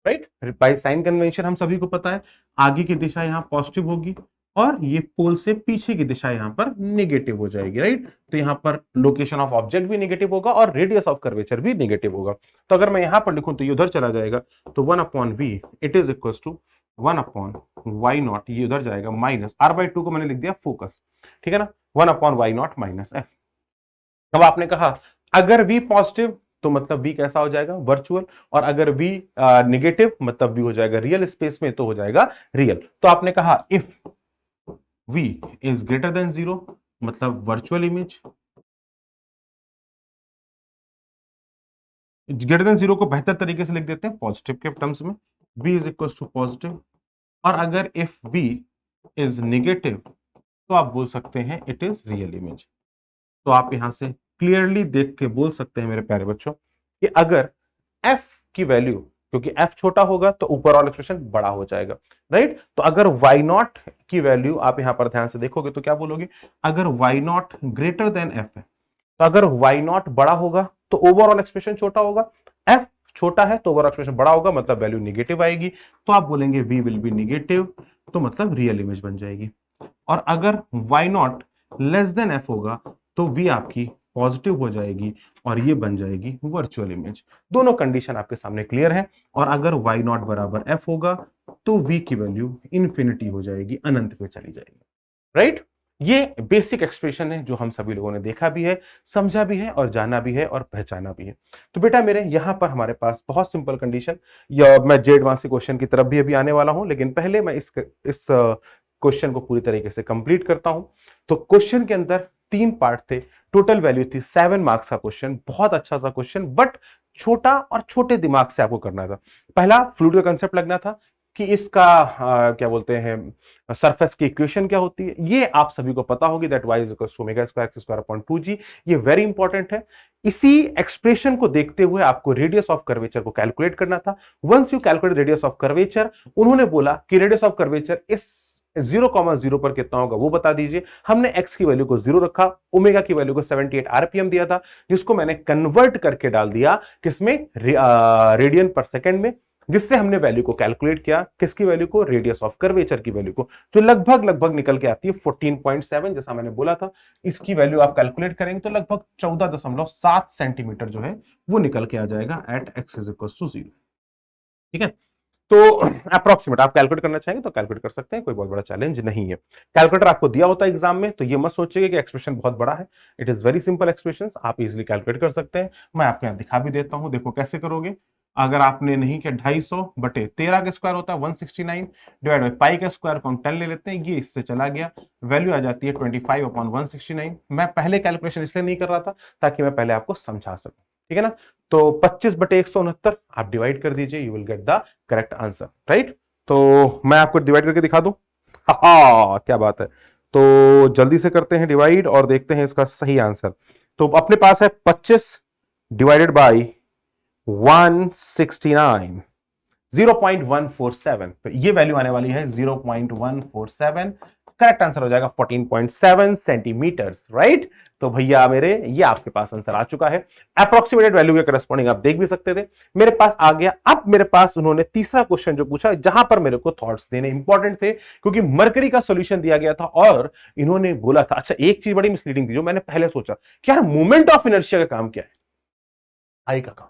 right? By sine convention हम सभी को पता है आगे की दिशा यहां पॉजिटिव होगी और ये पोल से पीछे की दिशा यहां पर नेगेटिव हो जाएगी, राइट? तो यहां पर लोकेशन ऑफ ऑब्जेक्ट भी नेगेटिव होगा और रेडियस ऑफ कर्वेचर भी नेगेटिव होगा। तो अगर मैं यहां पर लिखूं तो ये उधर चला जाएगा, तो 1/v it is equal to 1/y0, ये उधर जाएगा, माइनस r/2 को मैंने लिख दिया फोकस, ठीक है ना? 1/y0 minus f। अब आपने कहा अगर v पॉजिटिव तो मतलब v कैसा हो जाएगा? वर्चुअल, और अगर v नेगेटिव मतलब v हो जाएगा रियल स्पेस में, तो हो जाएगा रियल। तो आपने कहा if v is greater than 0 मतलब वर्चुअल इमेज, ग्रेटर देन 0 को बेहतर तरीके से लिख देते हैं पॉजिटिव के टर्म्स में, v is equal to positive. और अगर इफ v इज नेगेटिव तो आप बोल सकते हैं इट इज रियल इमेज। तो आप यहां से क्लियरली देख के बोल सकते हैं मेरे प्यारे बच्चों कि अगर f की वैल्यू, क्योंकि f छोटा होगा तो ओवरऑल एक्सप्रेशन बड़ा हो जाएगा, राइट? तो अगर y0 की वैल्यू आप यहां पर ध्यान से देखोगे तो क्या बोलोगे? अगर y0 ग्रेटर देन f है, तो अगर y0 बड़ा होगा तो ओवरऑल एक्सप्रेशन छोटा होगा, f छोटा है तो ओवरऑल एक्सप्रेशन बड़ा होगा, मतलब वैल्यू निगेटिव आएगी। तो आप बोलेंगे v विल बी निगेटिव, तो मतलब रियल इमेज बन जाएगी। और अगर y0 लेस देन f होगा तो v आपकी पॉजिटिव हो जाएगी और ये बन जाएगी वर्चुअल इमेज। दोनों कंडीशन आपके सामने क्लियर है। और अगर y0 बराबर f होगा तो v की वैल्यू इंफिनिटी हो जाएगी, अनंत पे चली जाएगी, राइट? ये बेसिक एक्सप्रेशन है जो हम सभी लोगों ने देखा भी है, समझा भी है और जाना भी है और पहचाना भी है। तो बेटा मेरे यहां पर हमारे पास बहुत सिंपल कंडीशन, या मैं जे एडवांस क्वेश्चन की तरफ भी अभी आने वाला हूं, लेकिन पहले मैं इस क्वेश्चन को पूरी तरीके से कंप्लीट करता हूं। तो क्वेश्चन के अंदर 3 पार्ट थे, टोटल वैल्यू थी 7 मार्क्स का क्वेश्चन, बहुत अच्छा सा क्वेश्चन, बट छोटा और छोटे दिमाग से आपको करना था। पहला फ्लूइड का कंसेप्ट लगना था कि इसका क्या बोलते हैं सरफेस की इक्वेशन क्या होती है, ये आप सभी को पता होगी, that y is equal to omega square x square upon 2g, ये वेरी इंपॉर्टेंट है। इसी एक्सप्रेशन को देखते हुए आपको रेडियस ऑफ कर्वेचर को कैलकुलेट करना था। Once you calculate radius of curvature, उन्होंने बोला कि रेडियस ऑफ कर्वेचर इस 0,0 पर कितना होगा वो बता दीजिए। हमने x की वैल्यू को 0 रखा, ओमेगा की वैल्यू को 78 आरपीएम दिया था, जिसको मैंने कन्वर्ट करके डाल दिया किसमें, रेडियन पर सेकंड में, जिससे हमने वैल्यू को कैलकुलेट किया, किसकी वैल्यू को, रेडियस ऑफ कर्वेचर की वैल्यू को, जो लगभग निकल के आती है 14.7, जैसा मैंने बोला था। इसकी वैल्यू आप कैलकुलेट करेंगे तो लगभग 14.7 सेंटीमीटर जो है वो निकल के आ जाएगा at x is equal to 0। ठीक है, तो अप्रोक्सीमेट आप कैलकुलेट करना चाहेंगे तो कैलकुलेट कर सकते हैं, कोई बहुत बड़ा चैलेंज नहीं है। कैलकुलेटर आपको दिया होता है एग्जाम में, तो ये मत सोचिएगा कि एक्सप्रेशन बहुत बड़ा है, it is very simple expressions, आप इजीली कैलकुलेट कर सकते हैं। मैं आपको यहाँ दिखा भी देता हूं, देखो कैसे करोगे। अगर आपने नहीं किया 250 बटे 13 का स्क्वायर होता है 169, डिवाइड बाई पाई का स्क्वायर को हम 10 ले लेते हैं, ये इससे चला गया, वैल्यू आ जाती है 25 अपॉन 169। मैं पहले कैलकुलेशन इसलिए नहीं कर रहा था ताकि मैं पहले आपको समझा सकूं, ठीक है ना। तो 25 बटे 169 आप डिवाइड कर दीजिए, you will get the correct answer, right. तो मैं आपको डिवाइड करके दिखा दूं, हा क्या बात है। तो जल्दी से करते हैं डिवाइड और देखते हैं इसका सही आंसर। तो अपने पास है 25 डिवाइडेड बाई 169, 0.147, तो ये वैल्यू आने वाली है 0.147, करेक्ट आंसर हो जाएगा 14.7 सेंटीमीटर्स, राइट। तो भैया मेरे ये आपके पास आंसर आ चुका है। अप्रोक्सीमेटेड वैल्यू के करस्पॉन्डिंग आप देख भी सकते थे, मेरे पास आ गया। अब मेरे पास उन्होंने तीसरा क्वेश्चन जो पूछा, जहां पर मेरे को थॉट्स देने इंपॉर्टेंट थे, क्योंकि मरकरी का सॉल्यूशन दिया गया था और इन्होंने बोला था, अच्छा एक चीज बड़ी मिसलीडिंग थी जो मैंने पहले सोचा कि यार मोमेंट ऑफ इनर्शिया का काम क्या है, आई का काम,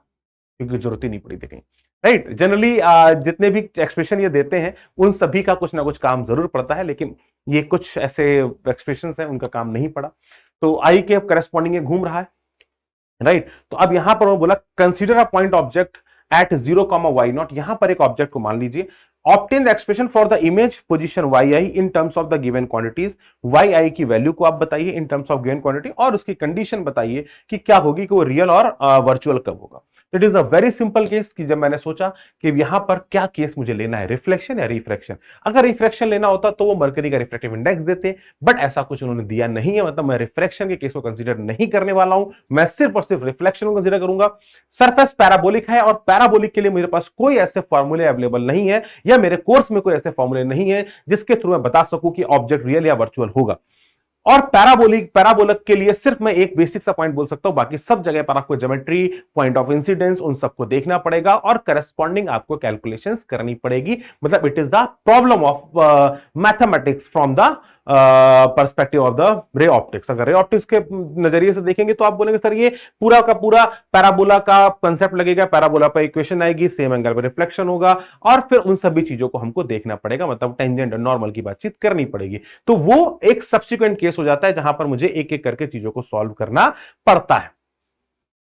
क्योंकि जरूरत ही नहीं पड़ी थी कहीं, राइट। जनरली जितने भी एक्सप्रेशन ये देते हैं उन सभी का कुछ ना कुछ काम जरूर पड़ता है, लेकिन ये कुछ ऐसे एक्सप्रेशंस हैं उनका काम नहीं पड़ा, तो आई के करस्पॉन्डिंग ये घूम रहा है, राइट। तो अब यहां पर बोला consider a point object at 0,y0, यहां पर एक ऑब्जेक्ट को मान लीजिए, obtain the expression for the image position yi in terms of the given quantities, yi की वैल्यू को आप बताइए इन टर्म्स ऑफ गिवन क्वांटिटी, और उसकी कंडीशन बताइए कि क्या होगी, कि वो रियल और वर्चुअल कब होगा। It is a very simple case, कि जब मैंने सोचा कि यहां पर क्या केस मुझे लेना है, रिफ्लेक्शन या रिफ्रैक्शन। अगर रिफ्रैक्शन लेना होता तो वो मरकरी का रिफ्रैक्टिव इंडेक्स देते, बट ऐसा कुछ उन्होंने दिया नहीं है, मतलब मैं रिफ्रैक्शन के केस को कंसीडर नहीं करने वाला हूं, मैं सिर्फ और सिर्फ रिफ्लेक्शन को कंसीडर करूंगा। सरफेस पैराबोलिक है और पैराबोलिक के लिए मेरे पास कोई ऐसे फॉर्मूले अवेलेबल नहीं है, या मेरे कोर्स में कोई ऐसे फॉर्मूले नहीं है जिसके थ्रू मैं बता सकूं कि ऑब्जेक्ट रियल या वर्चुअल होगा। और पैराबोलिक के लिए सिर्फ मैं एक बेसिक सा पॉइंट बोल सकता हूं, बाकी सब जगह पर आपको ज्योमेट्री, पॉइंट ऑफ इंसिडेंस, उन सबको देखना पड़ेगा और करस्पॉन्डिंग आपको कैलकुलेशंस करनी पड़ेगी। मतलब it is the problem of mathematics from the perspective of the ray optics. अगर रे ऑप्टिक्स के नजरिए से देखेंगे तो आप बोलेंगे सर ये पूरा का पूरा पैराबोला का कंसेप्ट लगेगा, पैराबोला पर इक्वेशन आएगी, सेम एंगल पर रिफ्लेक्शन होगा, और फिर उन सभी चीजों को हमको देखना पड़ेगा, मतलब टेंजेंट और नॉर्मल की बातचीत करनी पड़ेगी। तो वो एक सब्सिक्वेंट केस हो जाता है जहां पर मुझे एक एक करके चीजों को सॉल्व करना पड़ता है।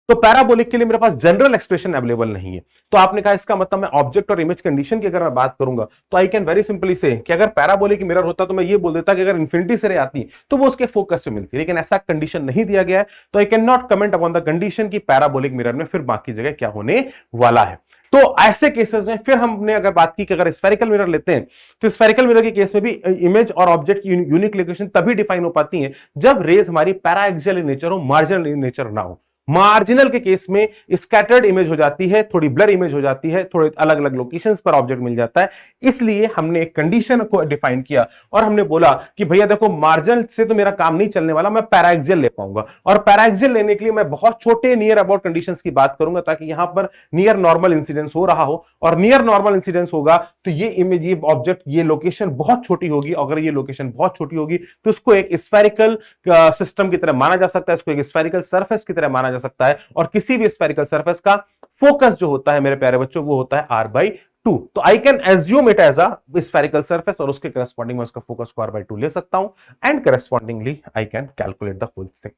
तो पैराबोलिक के लिए मेरे पास जनरल एक्सप्रेशन अवेलेबल नहीं है। तो आपने कहा इसका मतलब मैं ऑब्जेक्ट और इमेज कंडीशन की अगर मैं बात करूंगा तो आई कैन वेरी सिंपली से कि अगर पैराबोलिक मिरर होता तो मैं ये बोल देता कि अगर इन्फिनिटी से रे आती तो वो उसके फोकस से मिलती, लेकिन ऐसा कंडीशन नहीं दिया गया है, तो I can not comment upon the condition की पैराबोलिक मिरर में फिर बाकी जगह क्या होने वाला है। तो ऐसे केसेस में फिर हमने अगर बात की कि अगर स्फेरिकल मिरर लेते हैं तो स्फेरिकल मिरर के केस में भी इमेज और ऑब्जेक्ट की यूनिक लोकेशन तभी डिफाइन हो पाती है जब रेज हमारी पैराएक्सियल इन नेचर हो, मार्जिनल इन नेचर ना हो। मार्जिनल के केस में स्कैटर्ड इमेज हो जाती है, थोड़ी ब्लर इमेज हो जाती है, थोड़े अलग अलग लोकेशंस पर ऑब्जेक्ट मिल जाता है। इसलिए हमने एक कंडीशन को डिफाइन किया और हमने बोला कि भैया देखो मार्जिनल से तो मेरा काम नहीं चलने वाला, मैं पैराएक्सियल ले पाऊंगा, और पैराएक्सियल लेने के लिए मैं बहुत छोटे नियर अबाउट कंडीशंस की बात करूंगा ताकि यहां पर नियर नॉर्मल इंसिडेंस हो रहा हो, और नियर नॉर्मल इंसिडेंस होगा तो ये इमेज, ये ऑब्जेक्ट, ये लोकेशन बहुत छोटी होगी। अगर ये लोकेशन बहुत छोटी होगी तो इसको एक स्फेरिकल सिस्टम की तरह माना जा सकता है, इसको एक स्फेरिकल सरफेस की तरह माना जा सकता है, और किसी भी स्फेरिकल सरफेस का फोकस जो होता है मेरे प्यारे बच्चों वो होता है r/2। 2, तो I can assume it as a spherical surface और उसके करस्पॉन्डिंग में उसका फोकस स्क्वायर बाय 2 ले सकता हूं and correspondingly I can calculate the whole thing.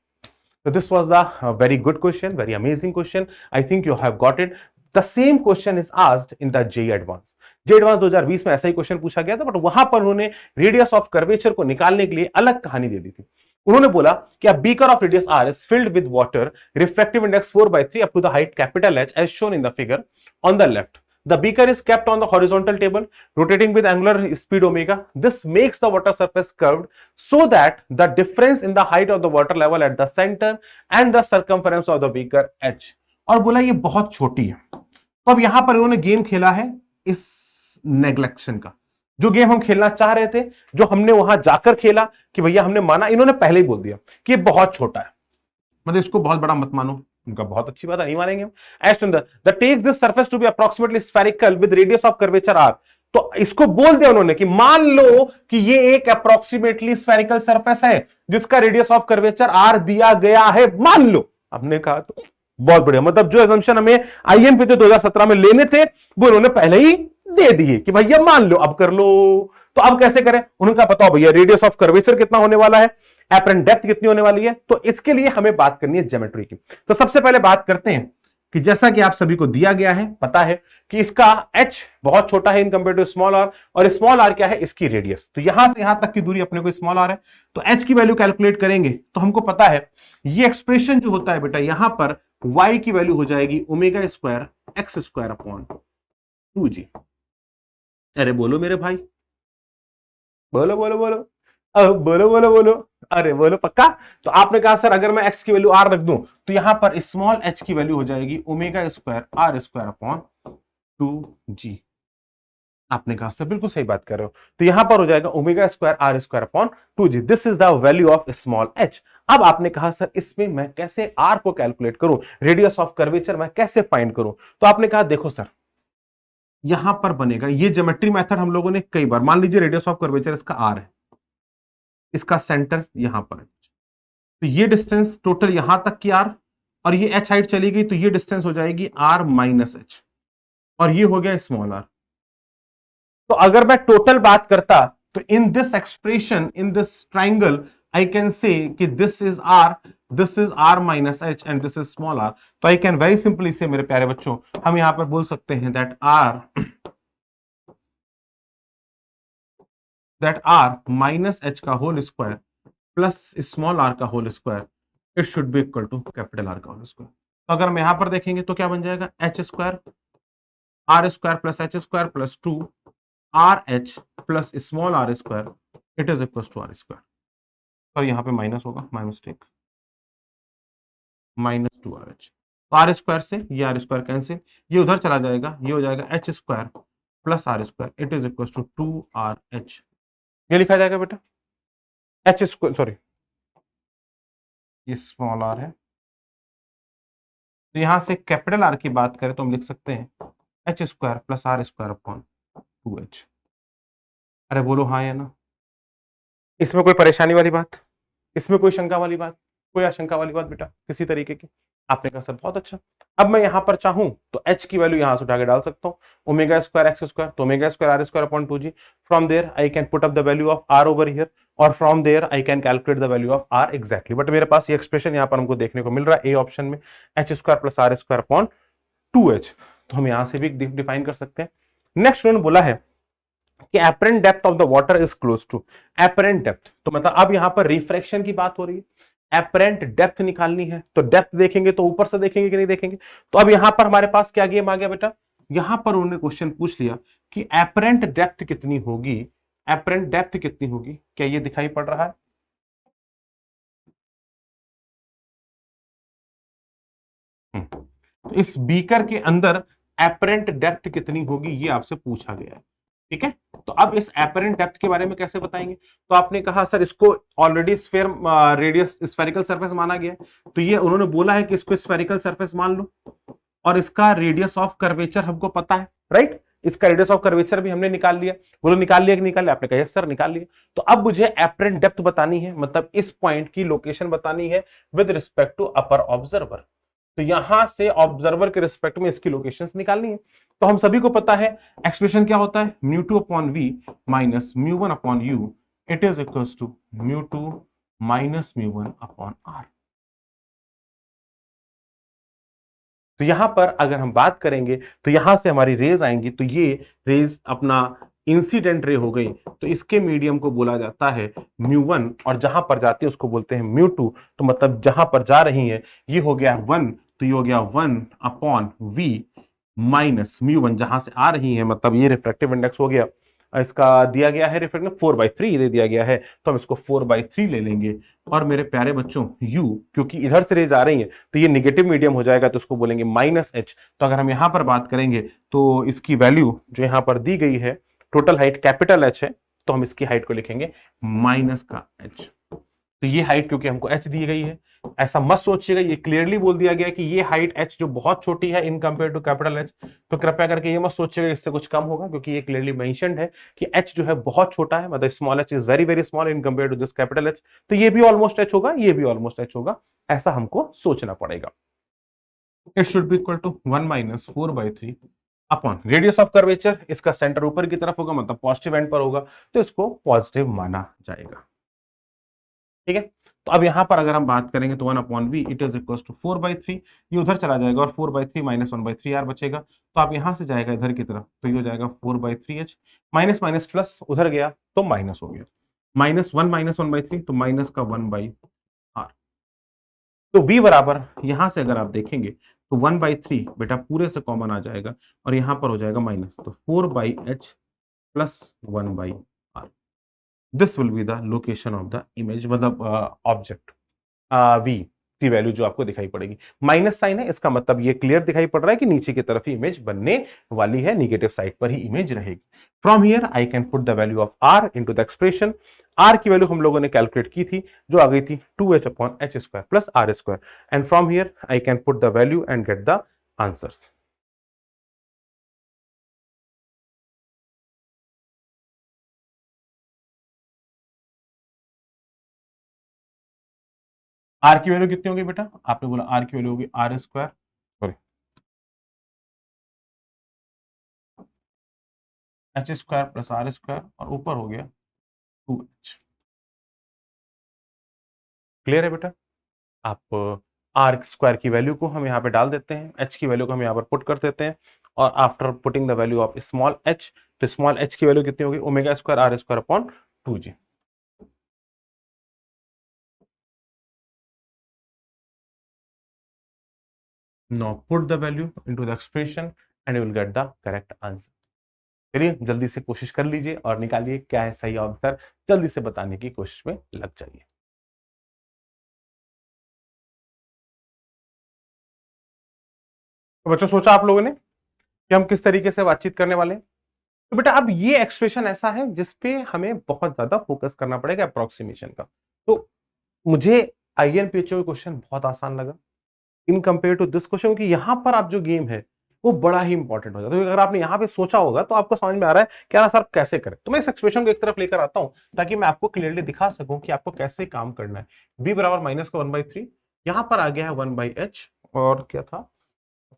So this was the very good question, very amazing question. I think you have got it. The same question is asked in the JEE Advance. JEE Advance 2020 में ऐसा ही question पूछा गया था, but वहां पर उन्होंने radius of curvature को निकालने के लिए अलग कहानी दे दी थी. उन्होंने बोला कि a beaker of radius r is filled with water, refractive index 4/3 up to the height capital H as shown in the figure on the left. The beaker is kept on the horizontal table, rotating with angular speed omega. This makes the water surface curved so that the difference in the height of the water level at the center and the circumference of the beaker h. और बोला ये बहुत छोटी है. तो अब यहां पर इन्होंने गेम खेला है इस नेग्लेक्शन का, जो गेम हम खेलना चाह रहे थे, जो हमने वहां जाकर खेला कि भैया हमने माना, इन्होंने पहले ही बोल दिया कि ये बहुत छोटा है, मतलब इसको बहुत बड़ा मत मानो. उनका बहुत अच्छी बात है, नहीं मानेंगे हम. एज सुंदर the takes this surface to be approximately spherical with radius of curvature r. तो इसको बोल दिया उन्होंने कि मान लो कि ये एक अप्रॉक्सीमेटली स्फेरिकल सरफेस है जिसका रेडियस ऑफ कर्वेचर r दिया गया है, मान लो. हमने कहा तो बहुत बढ़िया, मतलब जो एजम्पशन हमें आईएमपी 2017 में लेने थे वो उन्होंने पहले ही दे दिए कि भैया मान लो, अब कर लो. तो अब कैसे करें? उन्होंने कहा बताओ भैया रेडियस ऑफ कर्वेचर कितना होने वाला है, एपरेंट डेप्थ कितनी होने वाली है. तो इसके लिए हमें बात करनी है ज्योमेट्री की. तो सबसे पहले बात करते हैं कि जैसा कि आप सभी को दिया गया है, पता है कि इसका h बहुत छोटा है in compare to small r, और स्मॉल r क्या है, इसकी रेडियस. तो यहां से यहां तक की दूरी अपने को स्मॉल r है, तो h की वैल्यू कैलकुलेट करेंगे तो हमको पता है ये एक्सप्रेशन जो होता है बेटा, यहां पर y की वैल्यू हो जाएगी omega square x square upon 2g. अरे बोलो मेरे भाई, बोलो बोलो बोलो, बोलो बोलो बोलो, अरे बोलो पक्का. तो आपने कहा सर अगर मैं x की वैल्यू r रख दूं तो यहां पर स्मॉल h की वैल्यू हो जाएगी omega square r square upon 2g. आपने कहा सर बिल्कुल सही बात कर रहे हो, तो यहां पर हो जाएगा omega square r square upon 2g. This is the value of small h. अब आपने कहा सर इसमें मैं कैसे r को कैलकुलेट करूं, रेडियस ऑफ कर्वेचर मैं कैसे फाइंड करूं. तो आपने कहा देखो सर यहां पर बनेगा ये ज्योमेट्री मेथड हम लोगों ने कई बार, मान लीजिए रेडियस ऑफ कर्वेचर इसका r है, इसका सेंटर यहां पर है, तो ये डिस्टेंस टोटल यहां तक की r, और ये h हाइट चली गई तो ये डिस्टेंस हो जाएगी r माइनस h, और ये हो गया स्मॉल r. तो अगर मैं टोटल बात करता तो in this expression, in this triangle I can say कि this is r minus h and this is small r. तो आई कैन वेरी सिंपली से मेरे प्यारे बच्चों, हम यहां पर बोल सकते हैं दैट r माइनस h का whole square plus small r का whole square, it should be equal to capital R का होल स्क्वायर. तो अगर हम यहां पर देखेंगे तो क्या बन जाएगा, h square r square plus h square plus 2 RH plus small r square, it is equal to r square. और यहां पे माइनस होगा, माय मिस्टेक, माइनस 2RH. तो r स्क्वायर से ये r स्क्वायर कैंसिल, ये उधर चला जाएगा, ये हो जाएगा h square plus r square, it is equal to 2RH. ये लिखा जाएगा बेटा h स्क्वायर, सॉरी ये स्मॉल r है, तो यहां से कैपिटल R की बात करें तो हम लिख सकते हैं h square plus r square upon 2h. अरे बोलो हाँ या ना. इसमें कोई परेशानी वाली बात, इसमें कोई शंका वाली बात, कोई आशंका वाली बात बेटा किसी तरीके की? आपने कहा सर बहुत अच्छा. अब मैं यहां पर चाहूं तो h की वैल्यू यहां से उठा के डाल सकता हूं, ओमेगा स्क्वायर एक्स स्क्वायर, तो omega square r square upon 2g. From there I can put up the value of r over here, और from there I can calculate the value of r exactly. But मेरे पास ये expression यहां पर हमको देखने को मिल रहा है ए ऑप्शन में, h square plus r square upon 2h. तो हम यहां से भी डिफाइन कर सकते हैं. नेक्स्ट उन्होंने बोला है कि apparent depth of the water is close to. Apparent depth तो मतलब अब यहां पर रिफ्रैक्शन की बात हो रही है, एपरेंट डेप्थ निकालनी है. तो डेप्थ देखेंगे तो ऊपर से देखेंगे कि नहीं देखेंगे. तो अब यहां पर हमारे पास क्या गेम आ गया बेटा, यहां पर उन्होंने क्वेश्चन पूछ लिया कि एपरेंट डेप्थ कितनी होगी, एपरेंट डेप्थ कितनी होगी. क्या ये दिखाई पड़ रहा है? तो इस बीकर के अंदर एपरेंट डेप्थ कितनी होगी ये आपसे पूछा गया है. ठीक है, तो अब इस एपरेंट डेप्थ के बारे में कैसे बताएंगे. तो आपने कहा सर इसको already sphere radius spherical surface माना गया है, तो ये उन्होंने बोला है कि इसको स्फेरिकल सरफेस मान लो, और इसका रेडियस ऑफ कर्वेचर हमको पता है, राइट. इसका रेडियस ऑफ कर्वेचर भी हमने निकाल लिया. बोलो निकाल लिया कि निकाल लिया? आपने कहा यस सर निकाल लिया. तो अब मुझे एपरेंट डेप्थ बतानी है, मतलब इस पॉइंट की लोकेशन बतानी है with respect to upper observer. तो यहां से ऑब्जर्वर के रिस्पेक्ट में इसकी लोकेशंस निकालनी है। तो हम सभी को पता है एक्सप्रेशन क्या होता है, μ2 upon v minus μ1 upon u, it is equals to μ2 minus μ1 upon r। तो यहां पर अगर हम बात करेंगे तो यहां से हमारी रेज आएंगी, तो ये रेज अपना इंसिडेंट रे हो गई, तो इसके मीडियम को बोला जाता है μ1, और जहां पर जाती है उसको बोलते हैं μ2। तो मतलब जहां पर जा रही है ये हो गया 1, तो ये हो गया 1 अपॉन v माइनस μ1, जहां से आ रही है मतलब ये रिफ्रैक्टिव इंडेक्स हो गया। इसका दिया गया है रिफ्रैक्टिव 4/3 दे दिया गया है, तो हम इसको 4/3 ले लेंगे। और मेरे प्यारे बच्चों u, क्योंकि इधर से रेज आ रही है तो ये निगेटिव मीडियम हो जाएगा, तो उसको बोलेंगे माइनस h। तो अगर हम यहां पर बात करेंगे तो इसकी वैल्यू जो यहां पर दी गई है, टोटल हाइट कैपिटल H है, तो हम इसकी हाइट को लिखेंगे माइनस का h। तो ये हाइट क्योंकि हमको h दी गई है, ऐसा मत सोचिएगा, ये क्लियरली बोल दिया गया कि ये हाइट h जो बहुत छोटी है in compare to capital H। तो कृपया करके ये मत सोचिएगा इससे कुछ कम होगा, क्योंकि ये क्लियरली मेंशन्ड है कि h जो है बहुत छोटा है, मतलब small h is very very small in compare to this capital H। तो ये भी ऑलमोस्ट h होगा, ये भी ऑलमोस्ट h होगा, ऐसा हमको सोचना पड़ेगा। It should be equal to 1 minus 4/3 upon radius of curvature, इसका सेंटर ऊपर की तरफ होगा मतलब पॉजिटिव एंड पर होगा, तो इसको पॉजिटिव माना जाएगा। ठीक है, तो अब यहां पर अगर हम बात करेंगे तो 1 upon v it is equal to 4/3, ये उधर चला जाएगा और 4/3 माइनस 1/3 r बचेगा। तो आप यहां से जाएगा इधर की तरफ, तो ये हो जाएगा 4/3h, माइनस माइनस प्लस उधर गया तो माइनस हो गया, माइनस 1/3 तो माइनस का 1/r। तो v बराबर यहां से अगर आप देखेंगे तो 1/3 बेटा पूरे से कॉमन आ जाएगा और यहां पर हो जाएगा माइनस, तो 4/h plus 1/r। This will be the location of the image, मतलब ऑब्जेक्ट v की वैल्यू जो आपको दिखाई पड़ेगी। माइनस साइन है, इसका मतलब ये क्लियर दिखाई पड़ रहा है कि नीचे की तरफ ही इमेज बनने वाली है, निगेटिव साइड पर ही इमेज रहेगी। From here I can put the value of r into the expression. r की वैल्यू हम लोगों ने कैलकुलेट की थी, जो आ गई थी 2h upon h square plus r square, and from here I can put the value and get the answers. r की वैल्यू कितनी होगी बेटा, आपने बोला r की वैल्यू होगी r square, sorry h square plus r square, और ऊपर हो गया 2h। क्लियर है बेटा, आप आर स्क्वायर की वैल्यू को हम यहाँ पे डाल देते हैं, एच की वैल्यू को हम यहाँ पर पुट कर देते हैं, और after putting the value of small h, तो स्मॉल एच की वैल्यू कितनी होगी, omega square are square upon 2g। Now put the value into the expression and you will get the correct answer. चलिए जल्दी से कोशिश कर लीजिए और निकालिए क्या है सही आंसर, जल्दी से बताने की कोशिश में लग जाइए। तो बच्चों सोचा आप लोगों ने कि हम किस तरीके से बातचीत करने वाले हैं? तो बेटा अब ये एक्सप्रेशन ऐसा है जिसपे हमें बहुत ज्यादा फोकस करना पड़ेगा अप्रोक्सीमेशन का। तो मुझे आईएनपीएचओ क्वेश्चन बहुत आसान लगा in compare to this question, क्योंकि यहां पर आप जो गेम है वो बड़ा ही इंपॉर्टेंट हो जाता है। तो अगर आपने यहाँ पे सोचा होगा तो आपको समझ में आ रहा है क्या ना सर कैसे करें। तो मैं इस एक्सप्रेशन को एक तरफ लेकर आता हूं ताकि मैं आपको क्लियरली दिखा सकूं कि आपको कैसे काम करना है। v बराबर माइनस का 1/3, यहां पर आ गया है 1/h, और क्या था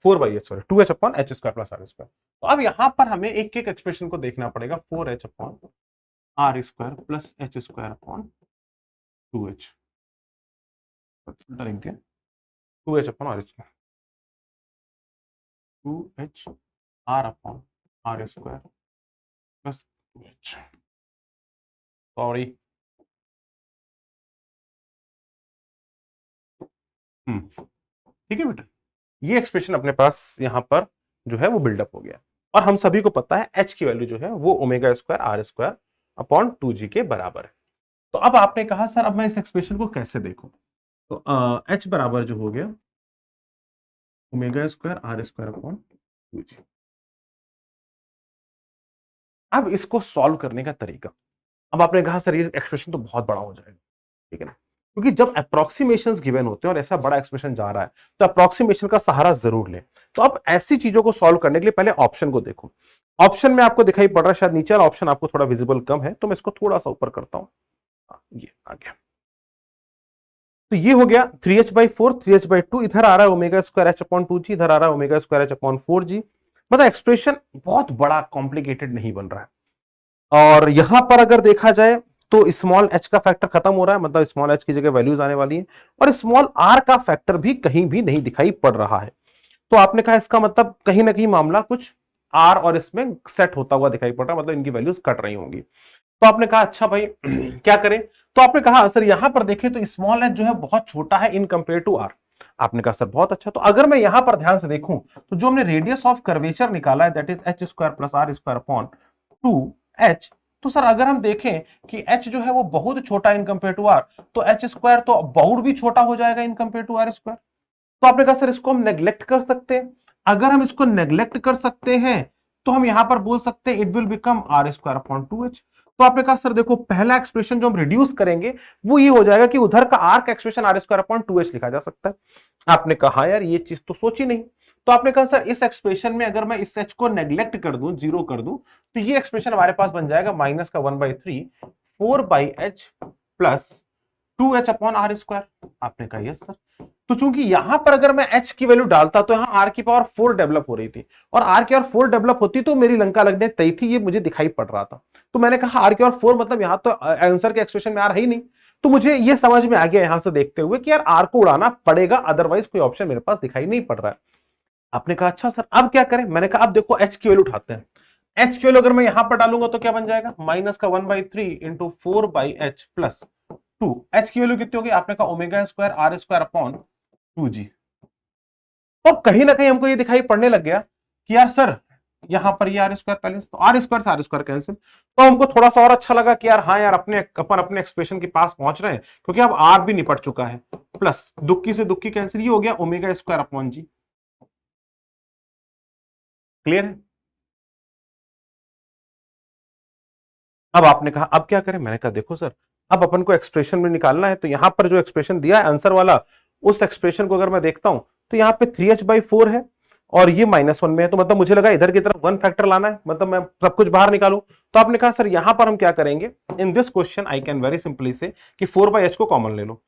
4/h, sorry 2h upon h square plus r square. तो अब यहां पर हमें एक एक एक्सप्रेशन को देखना पड़ेगा, 4h upon r square plus h square upon 2h, लिख दिया 2h upon r square, 2h r upon r square plus 2h, sorry ठीक है बेटा, ये एक्सप्रेशन अपने पास यहां पर जो है वो बिल्डअप हो गया। और हम सभी को पता है h की वैल्यू जो है वो omega square are square upon 2g के बराबर है। तो अब आपने कहा सर अब मैं इस एक्सप्रेशन को कैसे देखूं, तो h बराबर जो हो गया omega square are square upon 2g। अब इसको सॉल्व करने का तरीका, अब आपने कहा सर ये एक्सप्रेशन तो बहुत बड़ा हो जाएगा, ठीक है ना, क्योंकि जब अप्रोक्सीमेशंस गिवन होते हैं और ऐसा बड़ा एक्सप्रेशन जा रहा है तो अप्रोक्सीमेशन का सहारा जरूर लें। तो अब ऐसी चीजों को सॉल्व करने के लिए पहले ऑप्शन को देखो। ऑप्शन में आपको दिखाई पड़ रहा है, शायद नीचे वाला ऑप्शन आपको थोड़ा विजिबल कम है, तो मैं इसको थोड़ा सा ऊपर करता हूं, ये आ गया। तो ये हो गया 3h/4, 3h/2, इधर आ रहा है ओमेगा स्क्वायर h/2g, इधर आ रहा है ओमेगा स्क्वायर h/4g। मतलब एक्सप्रेशन बहुत बड़ा कॉम्प्लिकेटेड नहीं बन रहा है। और यहां पर अगर देखा जाए तो स्मॉल h का फैक्टर खत्म हो रहा है, मतलब स्मॉल h की जगह वैल्यूज आने वाली है, और स्मॉल r का फैक्टर भी कहीं भी नहीं दिखाई पड़ रहा है। तो आपने कहा इसका मतलब कहीं ना कहीं मामला कुछ r और इसमें सेट होता हुआ दिखाई पड़ रहा है, मतलब इनकी वैल्यूज कट रही होंगी। तो आपने कहा अच्छा भाई क्या करें? तो आपने कहा सर यहां पर देखें तो स्मॉल एच जो है बहुत छोटा है इन कंपेयर टू आर। आपने कहा सर बहुत अच्छा। तो अगर मैं यहां पर ध्यान से देखूं तो जो हमने रेडियस ऑफ कर्वेचर निकाला है that is h square plus R square upon 2h। तो सर अगर हम देखें कि h जो है वो बहुत छोटा इन कंपेयर टू आर, तो एच स्क्वायर तो बहुत भी छोटा हो जाएगा in compare to R square. तो आपने कहा सर इसको हम नेग्लेक्ट कर सकते हैं। अगर हम इसको नेग्लेक्ट कर सकते हैं तो हम यहां पर बोल सकते हैं it will become R square upon 2h। तो आपने कहा सर देखो पहला एक्सप्रेशन जो हम रिड्यूस करेंगे वो ये हो जाएगा कि उधर का आर का expression are square upon 2h लिखा जा सकता है। आपने कहा यार ये चीज तो सोची नहीं। तो आपने कहा सर इस एक्सप्रेशन में अगर मैं इस h को नेग्लेक्ट कर दूं, जीरो कर दूं, तो ये एक्सप्रेशन हमारे पास बन जाएगा माइनस का 1/3 4/h plus 2h upon are square. आपने कहा यस सर। तो चूंकि यहां पर अगर मैं h की वैल्यू डालता तो यहां r की पावर 4 डेवलप हो रही थी, और r की पावर 4 डेवलप होती तो मेरी लंका लगने तय थी, ये मुझे दिखाई पड़ रहा था। तो मैंने कहा r की पावर 4 मतलब यहां तो आंसर के एक्सप्रेशन में r है ही नहीं। तो मुझे ये समझ में आ गया यहां से देखते हुए कि यार r को उड़ाना पड़ेगा, अदरवाइज कोई ऑप्शन मेरे पास दिखाई नहीं पड़ रहा है। आपने कहा अच्छा सर अब क्या करें? मैंने कहा अब देखो h की वैल्यू उठाते हैं। h की वैल्यू अगर मैं यहां पर डालूंगा तो क्या बन जाएगा? माइनस का 1/3 इंटू 4/h प्लस 2। h की वैल्यू कितनी होगी? आपने कहा omega square are square upon 2g। तो कहीं ना कहीं हमको ये दिखाई पड़ने लग गया कि यार सर यहां पर ये आर स्क्वायर पहले, तो आर स्क्वायर से आर स्क्वायर कैंसिल। तो हमको थोड़ा सा और अच्छा लगा कि यार हाँ यार अपने एक्सप्रेशन के पास पहुंच रहे हैं, क्योंकि अब आर भी निपट चुका है। प्लस दुक्की से दुक्की कैंसिल, ये हो गया ओमेगा स्क्वायर अपॉन जी। क्लियर है? अब आपने कहा अब क्या करें? मैंने कहा देखो सर अब अपन को एक्सप्रेशन में निकालना है, तो यहां पर जो एक्सप्रेशन दिया है आंसर वाला, उस एक्सप्रेशन को अगर मैं देखता हूं तो यहां पे 3h/4 है और ये -1 में है, तो मतलब मुझे लगा इधर की तरफ 1 फैक्टर लाना है, मतलब मैं सब कुछ बाहर निकालूं। तो आपने कहा सर यहां पर हम क्या करेंगे? In this question I can very simply से कि 4/h को कॉमन ले लो,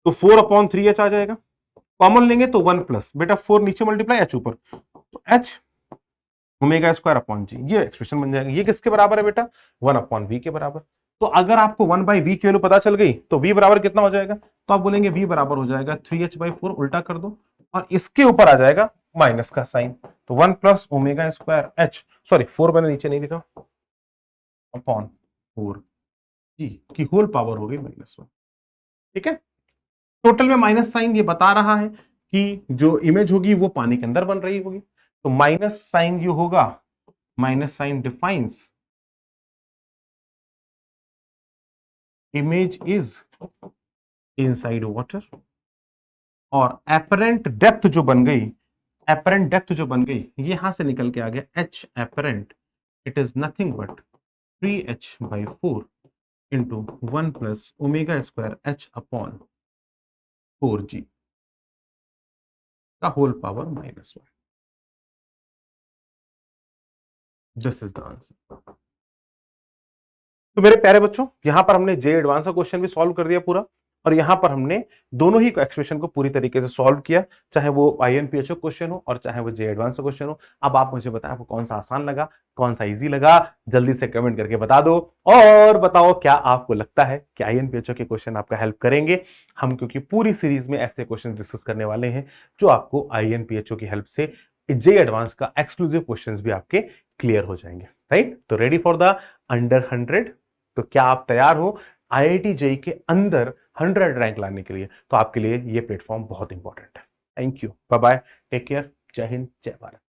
तो 4/3h आ जाएगा। कॉमन लेंगे तो 1 प्लस बेटा 4 नीचे मल्टीप्लाई h ऊपर, तो h ओमेगा स्क्वायर अपॉन जी, ये एक्सप्रेशन बन जाएगा। ये किसके बराबर है बेटा? 1/v के बराबर। तो अगर आपको 1/v की वैल्यू पता चल गई तो v बराबर कितना हो जाएगा? तो आप बोलेंगे v बराबर हो जाएगा 3h/4, उल्टा कर दो और इसके ऊपर आ जाएगा माइनस का साइन, तो 1 plus omega square h, sorry 4 मैंने नीचे नहीं लिखा, अपॉन 4 जी की होल पावर हो गई -1। ठीक है, टोटल में माइनस साइन ये बता रहा है कि जो इमेज होगी वो पानी के अंदर बन रही होगी, तो माइनस साइन जो होगा, minus sign defines image is inside water, और एपरेंट डेप्थ जो बन गई, एपरेंट डेप्थ जो बन गई ये यहां से निकल के आ गया h apparent, it is nothing but 3h/4 into 1 plus omega square h upon 4g का whole power -1। This is the answer. तो मेरे प्यारे बच्चों यहां पर हमने जे एडवांस का क्वेश्चन भी सॉल्व कर दिया पूरा, और यहां पर हमने दोनों ही एक्सप्रेशन को पूरी तरीके से सॉल्व किया, चाहे वो आईएनपीएचओ क्वेश्चन हो और चाहे वो जे एडवांस का क्वेश्चन हो। अब आप मुझे बताएं आपको कौन सा आसान लगा, कौन सा इजी लगा, जल्दी से कमेंट करके बता दो। और बताओ क्या आपको लगता है कि आईएनपीएचओ के क्वेश्चन आपका हेल्प करेंगे? हम क्योंकि पूरी सीरीज में ऐसे क्वेश्चन डिस्कस करने वाले हैं जो आपको आईएनपीएचओ की हेल्प से जे एडवांस का एक्सक्लूसिव क्वेश्चंस भी आपके क्लियर हो जाएंगे। राइट, तो रेडी फॉर द अंडर 100? तो क्या आप तैयार हो आईआईटी जेईई के अंदर 100 रैंक लाने के लिए? तो आपके लिए ये प्लेटफॉर्म बहुत इंपॉर्टेंट है। Thank you, bye bye, take care, जय हिंद, जय भारत।